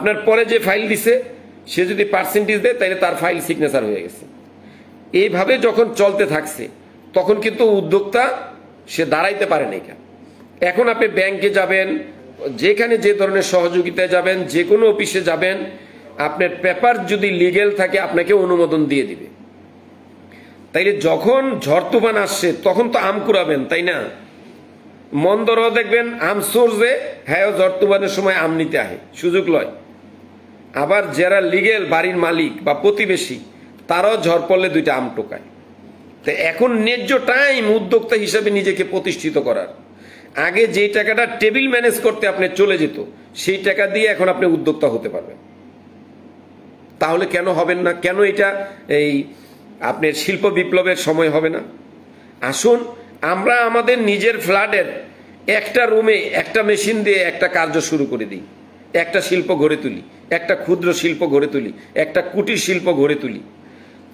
আপনার পরে যে ফাইল দিছে সে যদি পার্সেন্টেজ দেয় তাহলে তার ফাইল সিগনেচার হয়ে গেছে। এইভাবে যখন চলতে থাকছে তখন কিন্তু উদ্যোক্তা সে দাঁড়াইতে পারে না। এখন আপনি ব্যাংকে যাবেন, যেখানে যে ধরনের সহযোগিতায় যাবেন, যে কোনো অফিসে যাবেন, আপনার পেপার যদি লিগেল থাকে আপনাকে অনুমোদন দিয়ে দিবে। তাইলে যখন ঝড় তুফান আসছে তখন তো আম কুড়াবেন, তাই না? মন্দরও দেখবেন আম সরছে, হ্যাঁ ঝড় তুফানের সময় আম নিতে আহে, সুযোগ লয়। আবার যারা লিগেল বাড়ির মালিক বা প্রতিবেশী তারাও ঝড় পড়লে দুইটা আম টোকায়। তো এখন ন্যায্য টাইম উদ্যোক্তা হিসাবে নিজেকে প্রতিষ্ঠিত করার। আগে যে টাকাটা টেবিল ম্যানেজ করতে আপনি চলে যেত, সেই টাকা দিয়ে এখন আপনি উদ্যোক্তা হতে পারবেন। তাহলে কেন হবেন না? কেন এটা এই আপনার শিল্প বিপ্লবের সময় হবে না? আসুন আমরা আমাদের নিজের ফ্ল্যাটের একটা রুমে একটা মেশিন দিয়ে একটা কার্য শুরু করে দিই, একটা শিল্প গড়ে তুলি, একটা ক্ষুদ্র শিল্প গড়ে তুলি, একটা কুটির শিল্প গড়ে তুলি।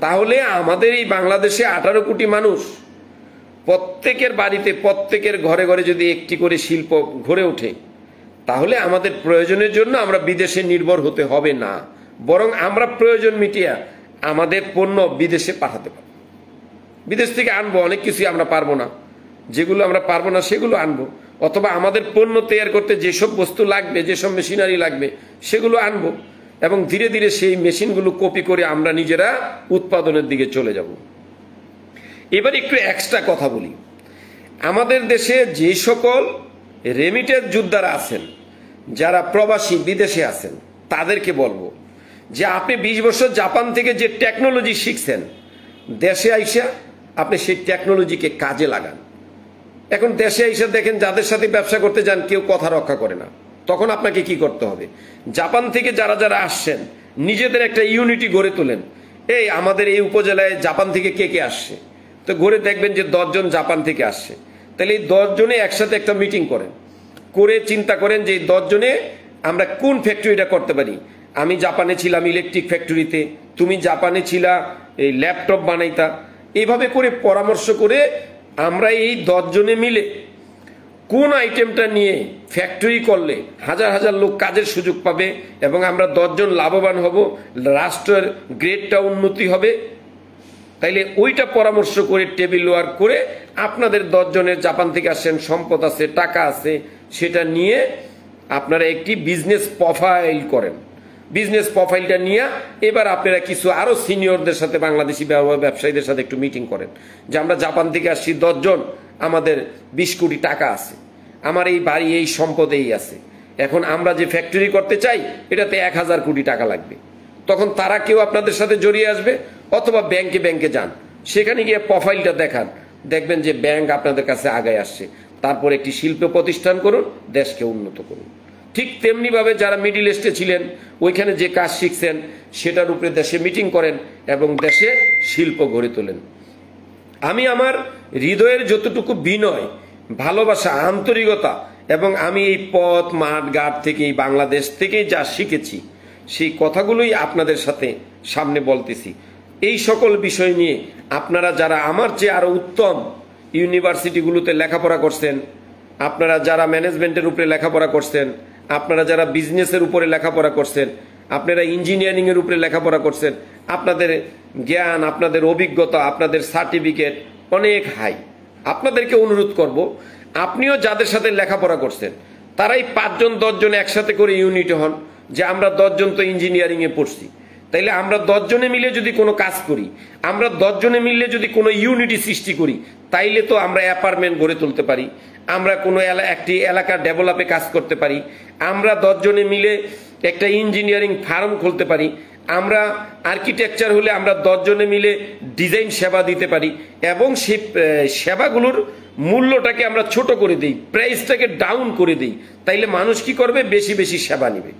তাহলে আমাদের এই বাংলাদেশে 18 কোটি মানুষ, প্রত্যেকের বাড়িতে প্রত্যেকের ঘরে ঘরে যদি একটি করে শিল্প গড়ে ওঠে, তাহলে আমাদের প্রয়োজনের জন্য আমরা বিদেশে নির্ভর হতে হবে না, বরং আমরা প্রয়োজন মিটিয়ে আমাদের পণ্য বিদেশে পাঠাতে পারবো। বিদেশ থেকে আনবো, অনেক কিছুই আমরা পারবো না, যেগুলো আমরা পারবো না সেগুলো আনবো, অথবা আমাদের পণ্য তৈরি করতে যেসব বস্তু লাগবে, যেসব মেশিনারি লাগবে সেগুলো আনবো, এবং ধীরে ধীরে সেই মেশিনগুলো কপি করে আমরা নিজেরা উৎপাদনের দিকে চলে যাব। এবার একটু এক্সট্রা কথা বলি। আমাদের দেশে যে সকল রেমিটেন্স যোদ্ধারা আছেন, যারা প্রবাসী বিদেশে আছেন, তাদেরকে বলবো যে আপনি 20 বছর জাপান থেকে যে টেকনোলজি শিখছেন, দেশে আইসা আপনি সেই টেকনোলজিকে কাজে লাগান। এখন দেশে আইসা দেখেন যাদের সাথে ব্যবসা করতে যান কেউ কথা রক্ষা করে না, তখন আপনাকে কি করতে হবে? জাপান থেকে যারা যারা আসছেন নিজেদের একটা ইউনিটি গড়ে তোলেন। এই আমাদের এই উপজেলায় জাপান থেকে কে কে আসছে, তো ঘুরে দেখবেন যে 10 জন জাপান থেকে আসছে। তাহলে এই 10 জনে একসাথে একটা মিটিং করেন, করে চিন্তা করেন যে এই 10 জনে আমরা কোন ফ্যাক্টরিটা করতে পারি। আমি জাপানে ছিলাম ইলেকট্রিক ফ্যাক্টরিতে, তুমি জাপানে ছিলা এই ল্যাপটপ বানাইতা। এইভাবে করে পরামর্শ করে আমরা এই 10 জনে মিলে কোন আইটেমটা নিয়ে ফ্যাক্টরি করলে হাজার হাজার লোক কাজের সুযোগ পাবে এবং আমরা 10 জন লাভবান হব, রাষ্ট্রের গ্রেডটা উন্নতি হবে। তাইলে ওইটা পরামর্শ করে টেবিল ওয়ার্ক করে আপনাদের 10 জনের জাপান থেকে আসেন, সম্পদ আছে, টাকা আছে, সেটা নিয়ে আপনারা একটি বিজনেস প্রোফাইল করেন। বিজনেস প্রোফাইলটা নিয়ে এবার আপনারা কিছু আরো সিনিয়রদের সাথে, বাংলাদেশি ব্যবসায়ীদের সাথে একটু মিটিং করেন যে আমরা জাপান থেকে আসছি 10 জন, আমাদের 20 কোটি টাকা আছে, আমার এই বাড়ি এই সম্পদ এই আছে, এখন আমরা যে ফ্যাক্টরি করতে চাই এটাতে 1000 কোটি টাকা লাগবে। তখন তারা কেউ আপনাদের সাথে জড়িয়ে আসবে, অথবা ব্যাংকে যান, সেখানে গিয়ে প্রোফাইলটা দেখান, দেখবেন যে ব্যাংক আপনাদের কাছে আগায় আসছে। তারপর একটি শিল্প প্রতিষ্ঠান করুন, দেশকে উন্নত করুন। ঠিক তেমনি ভাবে যারা মিডিল ইস্টে ছিলেন, ওইখানে যে কাজ শিখছেন সেটার উপরে দেশে মিটিং করেন এবং দেশে শিল্প গড়ে তোলেন। আমি আমার হৃদয়ের যতটুকু বিনয়, ভালোবাসা, আন্তরিকতা এবং আমি এই পথ মাঠ ঘাট থেকে, এই বাংলাদেশ থেকেই যা শিখেছি সেই কথাগুলোই আপনাদের সাথে সামনে বলতেছি। এই সকল বিষয় নিয়ে আপনারা যারা আমার চেয়ে আরো উত্তম ইউনিভার্সিটিগুলোতে লেখাপড়া করছেন, আপনারা যারা ম্যানেজমেন্টের উপরে লেখাপড়া করছেন, আপনারা যারা বিজনেসের উপরে লেখাপড়া করছেন, আপনারা ইঞ্জিনিয়ারিং এর উপরে লেখাপড়া করছেন, আপনাদের জ্ঞান, আপনাদের অভিজ্ঞতা, আপনাদের সার্টিফিকেট অনেক হাই। আপনাদেরকে অনুরোধ করব, আপনিও যাদের সাথে লেখাপড়া করছেন তারাই 5 জন 10 জন একসাথে করে ইউনিট হন, যে আমরা 10 জন তো ইঞ্জিনিয়ারিং এ পড়ছি, তাইলে আমরা 10 জনে মিলে যদি কোনো কাজ করি, আমরা 10 জনে মিলে যদি কোনো ইউনিটি সৃষ্টি করি, তাইলে তো আমরা অ্যাপার্টমেন্ট গড়ে তুলতে পারি, আমরা কোনো একটি এলাকা ডেভেলপে কাজ করতে পারি, আমরা 10 জনে মিলে একটা ইঞ্জিনিয়ারিং ফার্ম খুলতে পারি, আমরা আর্কিটেকচার হলে আমরা 10 জনে মিলে ডিজাইন সেবা দিতে পারি, এবং সেই সেবাগুলোর মূল্যটাকে আমরা ছোট করে দিই, প্রাইসটাকে ডাউন করে দিই, তাইলে মানুষ কি করবে? বেশি বেশি সেবা নিবে।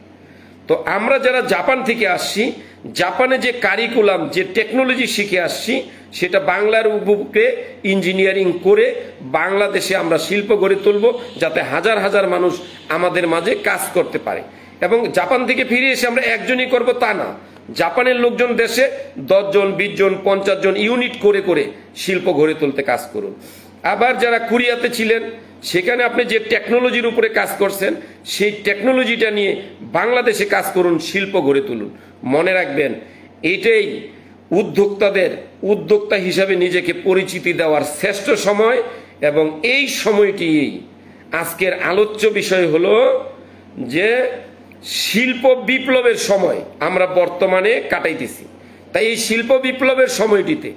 তো আমরা যারা জাপান থেকে আসছি, জাপানে যে কারিকুলাম, যে টেকনোলজি শিখে আসছি, সেটা বাংলার বুকে ইঞ্জিনিয়ারিং করে বাংলাদেশে আমরা শিল্প গড়ে তুলব, যাতে হাজার হাজার মানুষ আমাদের মাঝে কাজ করতে পারে। এবং জাপান থেকে ফিরে এসে আমরা একজনই করব তা না, জাপানের লোকজন দেশে 10 জন 20 জন 50 জন ইউনিট করে করে শিল্প গড়ে তুলতে কাজ করুন। আবার যারা কোরিয়াতে ছিলেন, সেখানে আপনি যে টেকনোলজির উপরে কাজ করছেন, সেই টেকনোলজিটা নিয়ে বাংলাদেশে কাজ করুন, শিল্প গড়ে তুলুন। মনে রাখবেন, এটাই উদ্যোক্তা হিসাবে নিজেকে পরিচিতি দেওয়ার শ্রেষ্ঠ সময়। এবং এই সময়টি আজকের আলোচ্য বিষয় হলো যে শিল্প বিপ্লবের সময় আমরা বর্তমানে কাটাইতেছি। তাই এই শিল্প বিপ্লবের সময়টিতে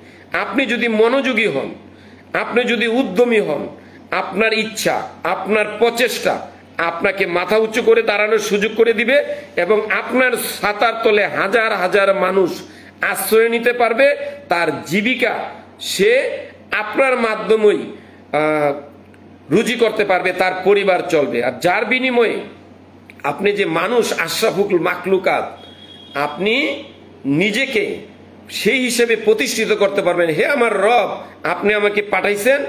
আপনি যদি মনোযোগী হন, আপনি যদি উদ্যমী হন, আপনার ইচ্ছা, আপনার প্রচেষ্টা আপনাকে মাথা উঁচু করে দাঁড়ানোর সুযোগ করে দিবে এবং আপনার ছাতার তলে হাজার হাজার মানুষ আশ্রয় নিতে পারবে। তার জীবিকা সে আপনার মাধ্যমেই রুজি করতে পারবে, তার পরিবার চলবে। আর যার বিনিময়ে আপনি যে মানুষ, আশরাফুল মাখলুকাত, আপনি নিজেকে সেই হিসেবে প্রতিষ্ঠিত করতে পারবেন। হে আমার রব, আপনি আমাকে পাঠাইছেন,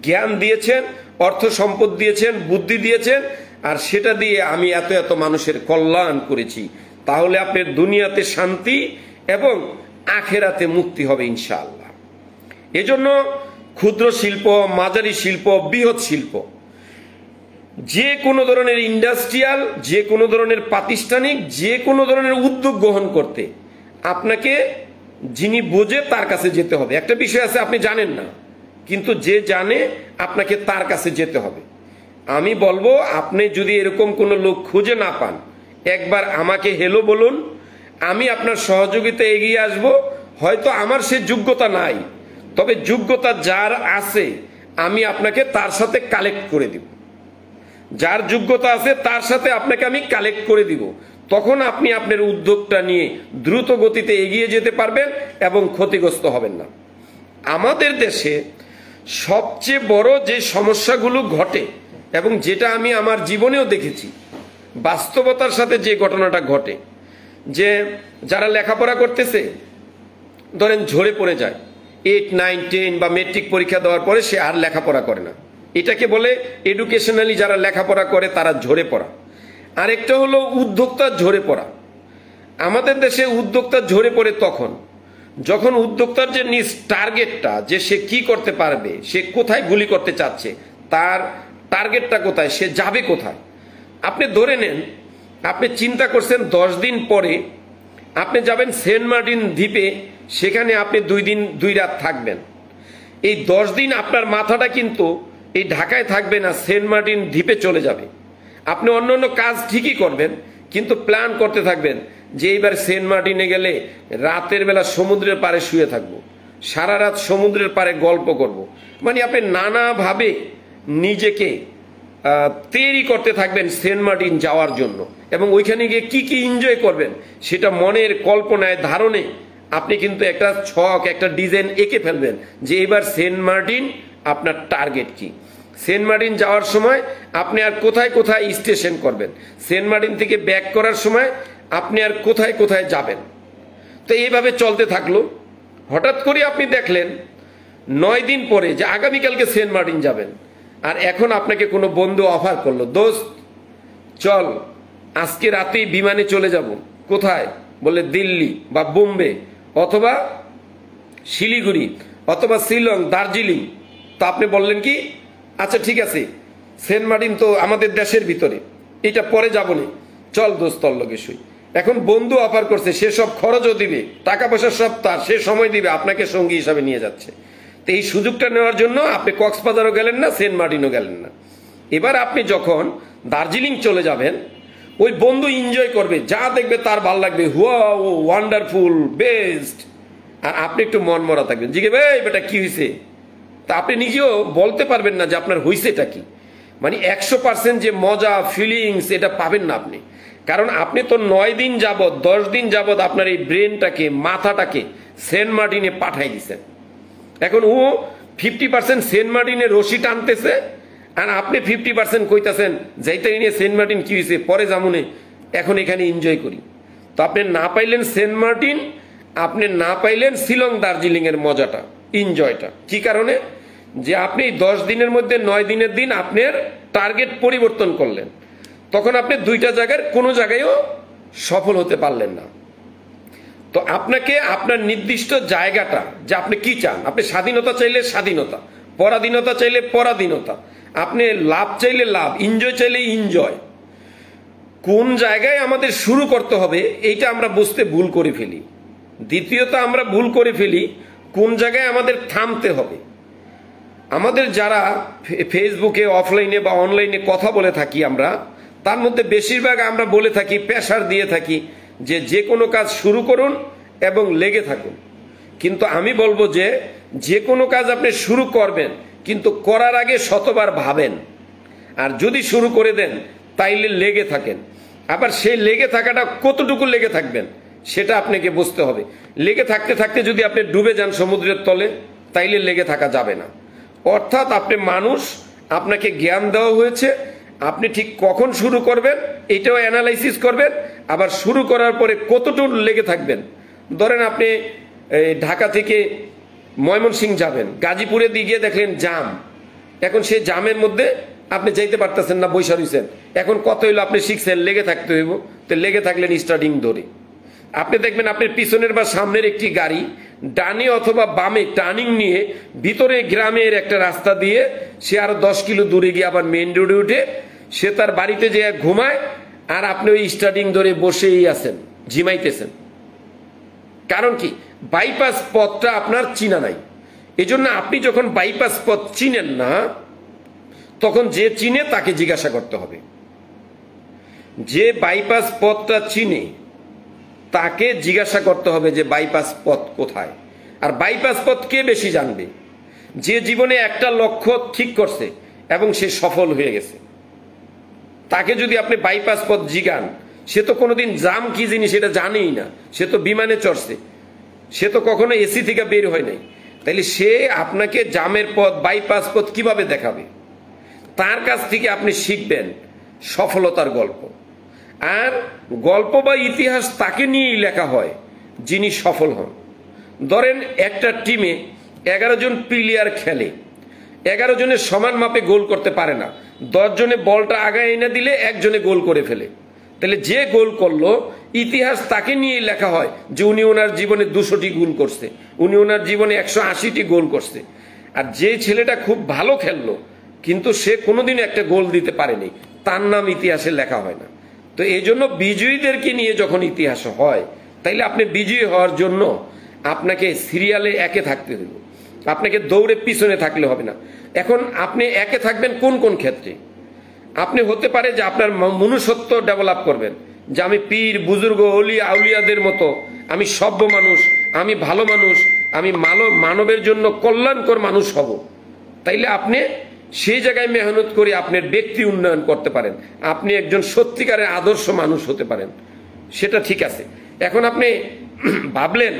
জ্ঞান দিয়েছেন, অর্থ সম্পদ দিয়েছেন, বুদ্ধি দিয়েছেন, আর সেটা দিয়ে আমি এত এত মানুষের কল্যাণ করেছি। তাহলে আপনার দুনিয়াতে শান্তি এবং আখেরাতে মুক্তি হবে ইনশাআল্লাহ। এজন্য ক্ষুদ্র শিল্প, মাঝারি শিল্প, বৃহৎ শিল্প, যে কোনো ধরনের ইন্ডাস্ট্রিয়াল, যে কোনো ধরনের প্রাতিষ্ঠানিক, যে কোনো ধরনের উদ্যোগ গ্রহণ করতে আপনাকে যিনি বোঝে তার কাছে যেতে হবে। একটা বিষয় আছে, আপনি জানেন না, কিন্তু যে জানে আপনাকে তার কাছে যেতে হবে। আমি বলবো, আপনি যদি এরকম কোনো লোক খুঁজে না পান, একবার আমাকে হেলো বলুন, আমি আপনার সহযোগিতা এগিয়ে আসব। হয়তো আমার সে যোগ্যতা নাই, তবে যোগ্যতা যার আছে আমি আপনাকে তার সাথে কালেক্ট করে দিব। যার যোগ্যতা আছে তার সাথে আপনাকে আমি কালেক্ট করে দিব। তখন আপনি আপনার উদ্যোগটা নিয়ে দ্রুত গতিতে এগিয়ে যেতে পারবেন এবং ক্ষতিগ্রস্ত হবেন না। আমাদের দেশে সবচেয়ে বড় যে সমস্যাগুলো ঘটে এবং যেটা আমি আমার জীবনেও দেখেছি, বাস্তবতার সাথে যে ঘটনাটা ঘটে, যে যারা লেখাপড়া করতেছে, ধরেন ঝরে পড়ে যায় 8, 9, 10 বা মেট্রিক পরীক্ষা দেওয়ার পরে সে আর লেখাপড়া করে না। এটাকে বলে এডুকেশনালি যারা লেখাপড়া করে তারা ঝরে পড়া। আরেকটা হলো উদ্যোক্তা ঝরে পড়া। আমাদের দেশে উদ্যোক্তা ঝরে পড়ে তখন যখন উদ্যোক্তার যে নিজ টার্গেটটা, যে সে কি করতে পারবে, সে কোথায় গুলি করতে চাচ্ছে, তার টার্গেটটা কোথায়, সে যাবে কোথায়। আপনি ধরে নেন, আপনি চিন্তা করছেন 10 দিন পরে আপনি যাবেন সেন্ট মার্টিন দ্বীপে, সেখানে আপনি 2 দিন 2 রাত থাকবেন। এই 10 দিন আপনার মাথাটা কিন্তু এই ঢাকায় থাকবে না, সেন্ট মার্টিন দ্বীপে চলে যাবে। আপনি অন্য অন্য কাজ ঠিকই করবেন, কিন্তু প্ল্যান করতে থাকবেন যে এইবার সেন্ট মার্টিনে গেলে রাতের বেলা সমুদ্রের পাড়ে শুয়ে থাকবো, সারা রাত সমুদ্রের পাড়ে গল্প করব। মানে আপনি নানাভাবে নিজেকে তৈরি করতে থাকবেন সেন্ট মার্টিন যাওয়ার জন্য, এবং ওইখানে গিয়ে কি কি এনজয় করবেন সেটা মনের কল্পনায়, ধারণে আপনি কিন্তু একটা ছক, একটা ডিজাইন এঁকে ফেলবেন যে এবার সেন্ট মার্টিন আপনার টার্গেট কি। সেন্ট মার্টিন যাওয়ার সময় আপনি আর কোথায় কোথায় স্টেশন করবেন, সেন্ট মার্টিন থেকে ব্যাক করার সময় আপনি আর কোথায় কোথায় যাবেন। তো এইভাবে চলতে থাকলো। হঠাৎ করে আপনি দেখলেন 9 দিন পরে যে আগামীকালকে সেন্ট মার্টিন যাবেন, আর এখন আপনাকে কোনো বন্ধু অফার করলো, দোস্ত চল আজকে রাতেই বিমানে চলে যাব। কোথায়? বলে দিল্লি বা বোম্বে অথবা শিলিগুড়ি অথবা শিলং, দার্জিলিং। তো আপনি বললেন কি, আচ্ছা ঠিক আছে, সেন্ট মার্টিন তো আমাদের দেশের ভিতরে, এটা পরে যাবো না, চল দোস্ত তোর লগে শুই। এখন বন্ধু অফার করছে, সে সব খরচও দিবে, টাকা পয়সা সব তার, সে সময় দিবে, আপনাকে সঙ্গী হিসাবে নিয়ে যাচ্ছে। তো এই সুযোগটা নেওয়ার জন্য আপনি কক্সবাজারও গেলেন না, সেন্ট মার্টিনও গেলেন না। এবার আপনি যখন দার্জিলিং চলে যাবেন, ওই বন্ধু এনজয় করবে, যা দেখবে তার ভালো লাগবে, ওয়াও ওয়ান্ডারফুল বেস্ট, আর আপনি একটু মন মরা থাকবেন, জিজ্ঞেস এই বেটা কি হয়েছে। তা আপনি নিজেও বলতে পারবেন না যে আপনার হয়েছেটা কি। মানে 100% যে মজা, ফিলিংস, এটা পাবেন না আপনি। কারণ আপনি তো 9 দিন যাবত, 10 দিন যাবত আপনার এই ব্রেনটাকে, মাথাটাকে সেন্ট মার্টিনে পাঠাই দিচ্ছেন। এখন ও 50% সেন্ট মার্টিনে রশি টানতেছে, আর আপনি 50% কইতাছেন যাইতে নিয়ে সেন্ট মার্টিন কি হয়েছে, পরে যামুনে, এখন এখানে এনজয় করি। তো আপনি না পাইলেন সেন্ট মার্টিন, আপনি না পাইলেন শিলং, দার্জিলিং এর মজাটা, এনজয়টা। কি কারণে? যে আপনি 10 দিনের মধ্যে 9 দিনের দিন আপনার টার্গেট পরিবর্তন করলেন, তখন আপনি 2টা জায়গার কোনো জায়গায়ও সফল হতে পারলেন না। তো আপনাকে আপনার নির্দিষ্ট জায়গাটা, যে আপনি কি চান, আপনি স্বাধীনতা চাইলে স্বাধীনতা, পরাধীনতা চাইলে পরাধীনতা, আপনি লাভ চাইলে লাভ, এনজয় চাইলে এনজয়। কোন জায়গায় আমাদের শুরু করতে হবে এইটা আমরা বুঝতে ভুল করে ফেলি। দ্বিতীয়ত আমরা ভুল করে ফেলি কোন জায়গায় আমাদের থামতে হবে। আমাদের যারা ফেসবুকে অফলাইনে বা অনলাইনে কথা বলে থাকি আমরা, তার মধ্যে বেশিরভাগ আমরা বলে থাকি, প্রেসার দিয়ে থাকি যে কোনো কাজ শুরু করুন এবং লেগে থাকুন। কিন্তু আমি বলবো যে কোনো কাজ আপনি শুরু করবেন, কিন্তু করার আগে শতবার ভাবেন। আর যদি শুরু করে দেন তাইলে লেগে থাকেন। আবার সেই লেগে থাকাটা কতটুকু লেগে থাকবেন সেটা আপনাকে বুঝতে হবে। লেগে থাকতে থাকতে যদি আপনি ডুবে যান সমুদ্রের তলে, তাইলে লেগে থাকা যাবে না। অর্থাৎ আপনি মানুষ, আপনাকে জ্ঞান দেওয়া হয়েছে, আপনি ঠিক কখন শুরু করবেন এটাও অ্যানালাইসিস করবেন। আবার শুরু করার পরে কতটুকু লেগে থাকবেন। ধরেন আপনি ঢাকা থেকে ময়মনসিংহ যাবেন, গাজীপুরে দিয়ে গিয়ে দেখলেন জাম, এখন সেই জামের মধ্যে আপনি যাইতে পারতেছেন না, বৈশা রয়েছেন। এখন কত হইলো আপনি শিখছেন, লেগে থাকতে হইব। তো লেগে থাকলেন স্টার্টিং ধরে। আপনি দেখবেন আপনার পিছনের বা সামনের একটি গাড়ি ডানে অথবা বামে টার্নিং নিয়ে ভিতরে গ্রামের একটা রাস্তা দিয়ে সে আরো 10 কিলো দূরে গিয়ে আবার মেইন রোডে উঠে সে তার বাড়িতে যেয়ে ঘুমায়, আর আপনি ওই স্টার্টিং ধরে বসেই আছেন, ঝিমাইতেছেন। কারণ কি? বাইপাস পথটা আপনার চিনা নাই। এজন্য আপনি যখন বাইপাস পথ চিনেন না, তখন যে চিনে তাকে জিজ্ঞাসা করতে হবে। যে বাইপাস পথটা চিনে তাকে জিজ্ঞাসা করতে হবে যে বাইপাস পথ কোথায়। আর বাইপাস পথ কে বেশি জানবে? যে জীবনে একটা লক্ষ্য ঠিক করছে এবং সে সফল হয়ে গেছে, তাকে যদি আপনি বাইপাস পথ জিগান, সে তো কোনোদিন জাম কি জিনিস এটা জানেই না। সে তো বিমানে চড়ছে, সে তো কখনো এসি থেকে বের হয় নাই। তাইলে সে আপনাকে জামের পথ, বাইপাস পথ কিভাবে দেখাবে? তার কাছ থেকে আপনি শিখবেন সফলতার গল্প। আর গল্প বা ইতিহাস তাকে নিয়েই লেখা হয় যিনি সফল হন। ধরেন একটা টিমে 11 জন প্লেয়ার খেলে, 11 জনের সমান মাপে গোল করতে পারে না। 10 জনে বলটা আগায় এনে দিলে একজনে গোল করে ফেলে। তাহলে যে গোল করলো, ইতিহাস তাকে নিয়েই লেখা হয় যে উনি ওনার জীবনে 200টি গোল করছে, উনি ওনার জীবনে 180টি গোল করছে। আর যে ছেলেটা খুব ভালো খেললো কিন্তু সে কোনোদিন একটা গোল দিতে পারেনি, তার নাম ইতিহাসে লেখা হয় না। তো এই জন্য বিজয়ীদেরকে নিয়ে যখন ইতিহাস হয়, তাইলে আপনি বিজয়ী হওয়ার জন্য আপনাকে সিরিয়ালে একে থাকতে হবে, আপনাকে দৌড়ে পিছনে থাকলে হবে না। এখন আপনি একে থাকবেন কোন কোন ক্ষেত্রে? আপনি হতে পারে যে আপনার মনুষ্যত্ব ডেভেলপ করবেন, যে আমি পীর বুজুর্গ অলি আউলিয়াদের মতো আমি সভ্য মানুষ, আমি ভালো মানুষ, আমি মানবের জন্য কল্যাণকর মানুষ হব। তাইলে আপনি সেই জায়গায় মেহনত করে আপনার ব্যক্তি উন্নয়ন করতে পারেন, আপনি একজন সত্যিকারের আদর্শ মানুষ হতে পারেন, সেটা ঠিক আছে। এখন আপনি ভাবলেন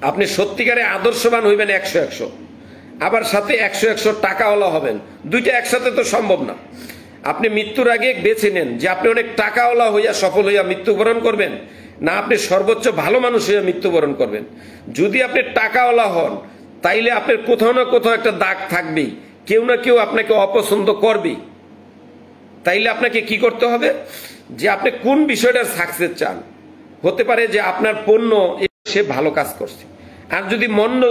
আপনি সত্যিকারে আদর্শবান হইবেন 100-100, আবার সাথে 100-100 টাকাওয়ালা হবেন, দুইটা একসাথে তো সম্ভব না। আপনি মৃত্যুর আগে বেছে নেন যে আপনি অনেক টাকাওয়ালা হইয়া সফল হইয়া মৃত্যুবরণ করবেন, না আপনি সর্বোচ্চ ভালো মানুষ হইয়া মৃত্যুবরণ করবেন। যদি আপনি টাকাওয়ালা হন, তাইলে আপনার কোথাও না কোথাও একটা দাগ থাকবেই, কেউ না কেউ আপনাকে অপছন্দ করবেই। তাইলে আপনাকে কি করতে হবে, যে আপনি কোন বিষয়টার সাকসেস চান। হতে পারে যে আপনার পণ্য সে ভালো কাজ করছে, আর যদি মন্দ,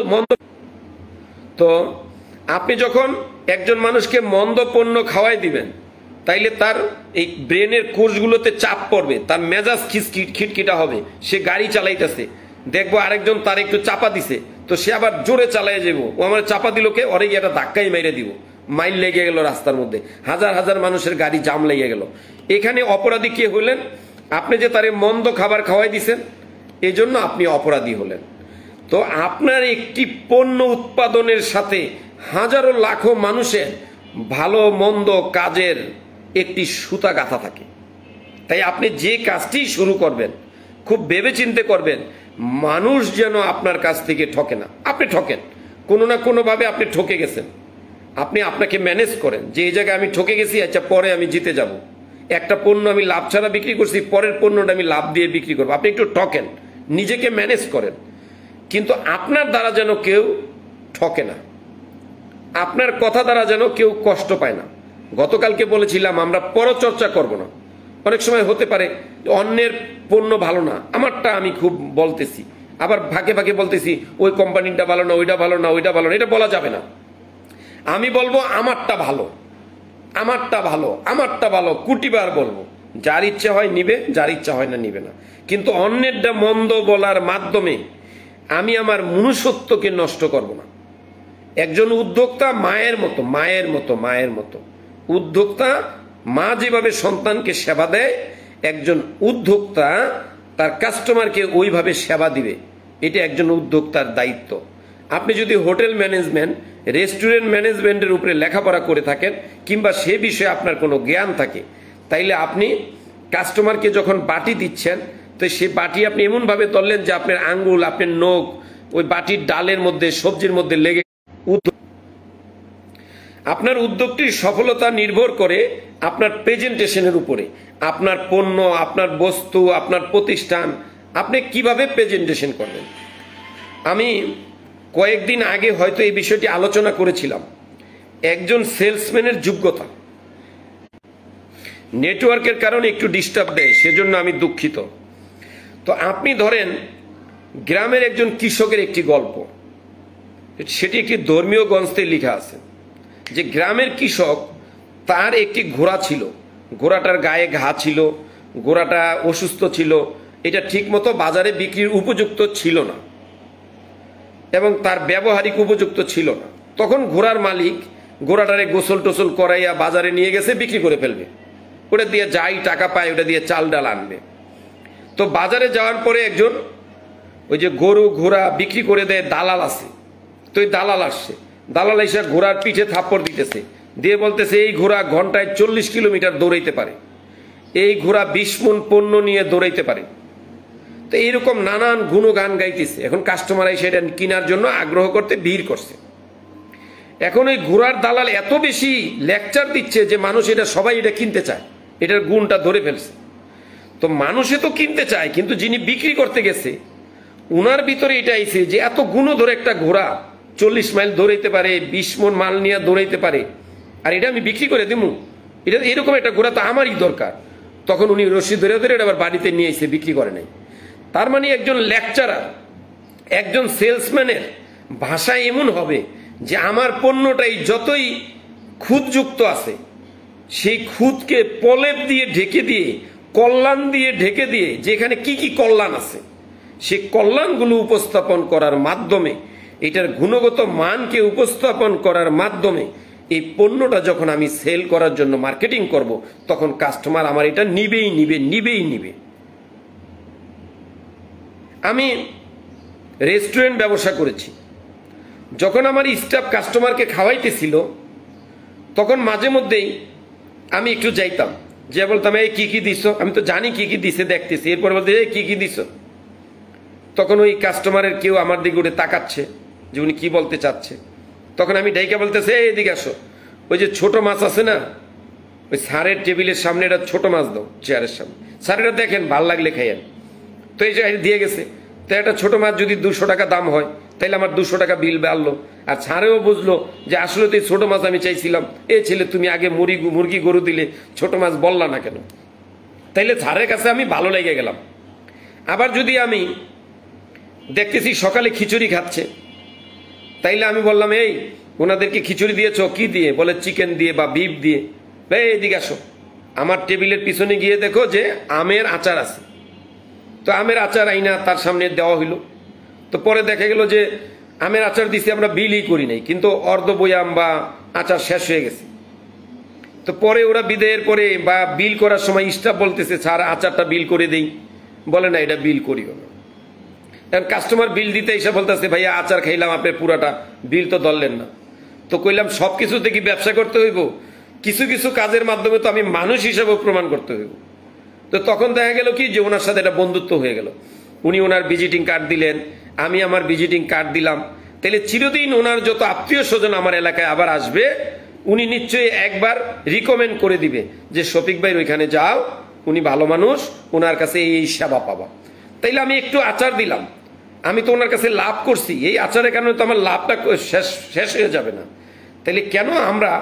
তো আপনি যখন একজন মানুষকে মন্দ পণ্য খাওয়াই দিবেন, তাইলে তার এই ব্রেনের কোষগুলোতে চাপ পড়বে, তার মেজাজ খিটখিটা হবে, সে গাড়ি চালাইতেছে, দেখবো আরেকজন তার একটু চাপা দিছে, তো সে আবার জোরে চালাই যাব, ও আমার চাপা দিল কে, ওরে গিয়ে একটা ধাক্কাই মেরে দিব, মাইল লেগে গেল রাস্তার মধ্যে, হাজার হাজার মানুষের গাড়ি জাম লেগে গেল। এখানে অপরাধী কে হইলেন? আপনি যে তারে মন্দ খাবার খাওয়াই দিছেন, এই জন্য আপনি অপরাধী হলেন। তো আপনার একটি পণ্য উৎপাদনের সাথে হাজারো লাখো মানুষের ভালো মন্দ কাজের একটি সুতা গাঁথা থাকে। তাই আপনি যে কাজটি শুরু করবেন খুব ভেবেচিন্তে করবেন, মানুষ যেন আপনার কাছ থেকে ঠকে না। আপনি ঠকেন, কোনো না কোনোভাবে আপনি ঠকে গেছেন, আপনি আপনাকে ম্যানেজ করেন যে এই জায়গায় আমি ঠকে গেছি, আচ্ছা পরে আমি জিতে যাব। একটা পণ্য আমি লাভ ছাড়া বিক্রি করছি, পরের পণ্যটা আমি লাভ দিয়ে বিক্রি করবো। আপনি একটু ঠকেন, নিজেকে ম্যানেজ করেন, কিন্তু আপনার দ্বারা যেন কেউ ঠকে না, আপনার কথা দ্বারা যেন কেউ কষ্ট পায় না। গতকালকে বলেছিলাম আমরা পরচর্চা করব না। অনেক সময় হতে পারে অন্যের পণ্য ভালো না, আমারটা আমি খুব বলতেছি, আবার ভাগে ভাগে বলতেছি ওই কোম্পানিটা ভালো না, ওইটা ভালো না, ওইটা ভালো না, এটা বলা যাবে না। আমি বলবো আমারটা ভালো, আমারটা ভালো, আমারটা ভালো, কোটিবার বলবো। যার ইচ্ছা হয় নিবে, যার ইচ্ছা হয় না নিবে না। কিন্তু অন্যেরটা মন্দ বলার মাধ্যমে আমি আমার মনুষ্যত্বকে নষ্ট করব না। একজন উদ্যোক্তা মায়ের মতো, মায়ের মতো, মায়ের মতো। উদ্যোক্তা মা যেভাবে সন্তানকে সেবা দেয়, একজন উদ্যোক্তা তার কাস্টমারকে ওইভাবে সেবা দিবে। এটা একজন উদ্যোক্তার দায়িত্ব। আপনি যদি হোটেল ম্যানেজমেন্ট, রেস্টুরেন্ট ম্যানেজমেন্টের উপরে লেখাপড়া করে থাকেন, কিংবা সে বিষয়ে আপনার কোনো জ্ঞান থাকে, তাইলে আপনি কাস্টমারকে যখন বাটি দিচ্ছেন, তো সেই বাটি আপনি এমনভাবে ধরলেন যে আপনার আঙ্গুল, আপনার নখ ওই বাটির ডালের মধ্যে, সবজির মধ্যে লেগে। আপনার উদ্যোগটির সফলতা নির্ভর করে আপনার প্রেজেন্টেশনের উপরে। আপনার পণ্য, আপনার বস্তু, আপনার প্রতিষ্ঠান আপনি কিভাবে প্রেজেন্টেশন করবেন। আমি কয়েকদিন আগে হয়তো এই বিষয়টি আলোচনা করেছিলাম। একজন সেলসম্যানের যোগ্যতা নেটওয়ার্কের কারণে একটু ডিস্টার্ব দেয়, সেজন্য আমি দুঃখিত। তো আপনি ধরেন গ্রামের একজন কৃষকের একটি গল্প, সেটি একটি ধর্মীয় গ্রন্থে লেখা আছে যে গ্রামের কৃষক, তার একটি ঘোড়া ছিল, ঘোড়াটার গায়ে ঘা ছিল, ঘোড়াটা অসুস্থ ছিল, এটা ঠিকমতো বাজারে বিক্রির উপযুক্ত ছিল না এবং তার ব্যবহারিক উপযুক্ত ছিল না। তখন ঘোড়ার মালিক ঘোড়াটারে গোসল টোসল করাইয়া বাজারে নিয়ে গেছে, বিক্রি করে ফেলবে। ওটা দিয়ে যাই টাকা পায়, ওটা দিয়ে চাল ডাল আনবে। তো বাজারে যাওয়ার পরে একজন ওই যে গরু ঘোড়া বিক্রি করে দেয় দালাল আছে, তো ওই দালাল আসছে, দালাল এসে ঘোড়ার পিঠে থাপ্পড় দিতেছে, দিয়ে বলতেছে এই ঘোড়া ঘন্টায় 40 কিলোমিটার দৌড়াইতে পারে, এই ঘোড়া 20 মণ পণ্য নিয়ে দৌড়াইতে পারে। তো এইরকম নানান গুণগান গাইতেছে। এখন কাস্টমার এসে এটা কেনার জন্য আগ্রহ করতে ভিড় করছে। এখন ওই ঘোড়ার দালাল এত বেশি লেকচার দিচ্ছে যে মানুষ এটা, সবাই এটা কিনতে চায়, এটার গুণটা ধরে ফেলছে। তো মানুষে তো কিনতে চায়, কিন্তু যিনি বিক্রি করতে গেছে উনার ভিতরে এটা আইছে যে এত গুণ ধরে একটা ঘোড়া 40 মাইল দৌড়াইতে পারে, 20 মণ মাল নিয়ে দৌড়াইতে পারে, আর এটা আমি বিক্রি করে দিমু, এটা এরকম একটা ঘোড়া তো আমারই দরকার। তখন উনি রশি ধরে ধরে এটা আবার বাড়িতে নিয়ে এসে বিক্রি করে নাই। তার মানে একজন লেকচারার, একজন সেলসম্যানের ভাষা এমন হবে যে আমার পণ্যটাই যতই খুঁতযুক্ত আছে, সেই খুঁতকে প্রলেপ দিয়ে ঢেকে দিয়ে, কল্যাণ দিয়ে ঢেকে দিয়ে, যেখানে কি কি কল্যাণ আছে সেই কল্যাণগুলো উপস্থাপন করার মাধ্যমে, এটার গুণগত মানকে উপস্থাপন করার মাধ্যমে এই পণ্যটা যখন আমি সেল করার জন্য মার্কেটিং করব, তখন কাস্টমার আমার এটা নিবেই নিবে, নিবেই নিবে। আমি রেস্টুরেন্ট ব্যবসা করেছি। যখন আমার স্টাফ কাস্টমারকে খাওয়াইতেছিল, তখন মাঝে মধ্যেই আমি একটু যাইতাম, যে বলতাম এই কি কি দিছো, আমি তো জানি কি কি দিছে, দেখতেছি। এরপর বলতে এই কি কি দিছো, তখন ওই কাস্টমারের কেউ আমার দিকে উঠে তাকাচ্ছে যে উনি কি বলতে চাচ্ছে। তখন আমি ডাইকা বলতেছে এই এদিকে আসো, ওই যে ছোট মাছ আছে না, ওই স্যারের টেবিলের সামনে এটা ছোট মাছ দাও, চেয়ারের সামনে, স্যার এটা দেখেন ভাল লাগলে খাইয়েন। তো এই যে দিয়ে গেছে। তো একটা ছোট মাছ যদি 200 টাকা দাম হয়, তাইলে আমার 200 টাকা বিল বাড়লো। আর ছাড়েও বুঝলো যে আসলে তো এই ছোট মাছ আমি চাইছিলাম, এ ছেলে তুমি আগে মুরগি গরু দিলে, ছোট মাছ বললা না কেন। তাইলে ছাড়ের কাছে আমি ভালো লেগে গেলাম। আবার যদি আমি দেখতেছি সকালে খিচুড়ি খাচ্ছে, তাইলে আমি বললাম এই ওনাদেরকে খিচুড়ি দিয়েছ কি দিয়ে, বলে চিকেন দিয়ে বা বিফ দিয়ে। এই এদিকে আসো, আমার টেবিলের পিছনে গিয়ে দেখো যে আমের আচার আছে। তো আমের আচার আইনা তার সামনে দেওয়া হইল। তো পরে দেখা গেল যে আমের আচার দিছি, আমরা বিলই করি নাই, কিন্তু অর্ধ বয়াম বা আচার শেষ হয়ে গেছে। তো পরে ওরা বিদায়ের পরে বা বিল করার সময় স্টাফ বলতেছে স্যার আচারটা বিল করে দেই, বলে না এটা বিল করিও না। এখন কাস্টমার বিল দিতে এসে বলতেছে ভাইয়া আচার খাইলাম আপনার পুরাটা, বিল তো ধরলেন না। তো কইলাম সবকিছুতে কি ব্যবসা করতে হইব, কিছু কিছু কাজের মাধ্যমে তো আমি মানুষ হিসাবে প্রমাণ করতে হইব। তো তখন দেখা গেল কি যে ওনার সাথে একটা বন্ধুত্ব হয়ে গেল। উনি ওনার ভিজিটিং কার্ড দিলেন, আমি আমার ভিজিটিং কার্ড দিলাম। তাহলে চিরদিন ওনার যত আত্মীয় স্বজন আমার এলাকায় আবার আসবে, উনি নিশ্চয়ই একবার রিকমেন্ড করে দিবে যে শফিক ভাইয়ের ওইখানে যাও, উনি ভালো মানুষ, ওনার কাছে এই সেবা পাবা। তাইলে আমি একটু আচার দিলাম, আমি তো ওনার কাছে লাভ করছি, এই আচারের কারণে তো আমার লাভটা শেষ হয়ে যাবে না। তাইলে কেন আমরা